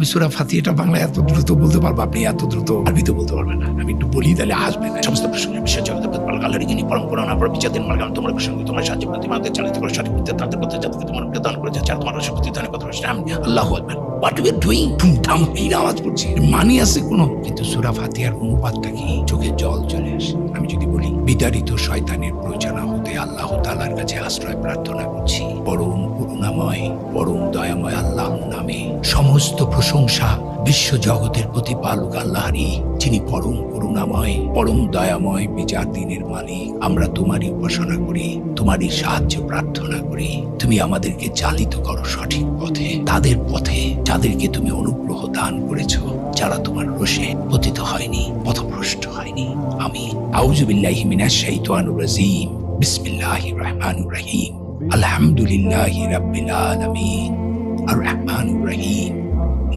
সূরা ফাতিহাটা বাংলায় এত দ্রুত বলতে পারবো, আপনি এত দ্রুত আরবিতে বলতে পারবেন না। আমি একটু বলি তাহলে আসবে না। সমস্ত প্রসঙ্গে বিশ্ব জগতের প্রতিপালক আল্লাহর যিনি পরম করুণা পরম বিচারদিন মার্গাম তোমার প্রসঙ্গে তোমার সাহায্য প্রতি মানতে চালিত করে সঠিক পথে তাদের পথে যাদেরকে তোমার প্রদান করেছে যারা তোমার শক্তি দানের কথা বলছে। আমি আল্লাহু আকবার। What we are doing? ধুমধাম কি আওয়াজ করছি, মানি আছে কোনো? কিন্তু সূরা ফাতিহার অনুবাদটা কি? চোখে জল চলে আসে। আমি যদি বলি বিতাড়িত শয়তানের প্ররোচনা হতে আল্লাহ তাআলার কাছে আশ্রয় প্রার্থনা করছি। পরম করুণাময় পরম দয়াময় আল্লাহর নামে সমস্ত প্রশংসা বিশ্ব জগতের প্রতিপালক আল্লাহরই, যিনি পরম করুণাময় পরম দয়াময় বিচার দিনের মালিক। আমরা তোমারই উপাসনা করি, তোমারই সাহায্য প্রার্থনা করি। তুমি আমাদেরকে চালিত করো সঠিক পথে, তাদের পথে যাদেরকে তুমি অনুগ্রহ দান করেছো, যারা তোমার রোষে পতিত হয়নি, পথভ্রষ্ট হয়নি। আমিন। আউযু বিল্লাহি মিনাশ শাইতানির রাজিম। বিসমিল্লাহির রহমানির রহিম। আলহামদুলিল্লাহি রাব্বিল আলামিন। আর রহমানির রহিম।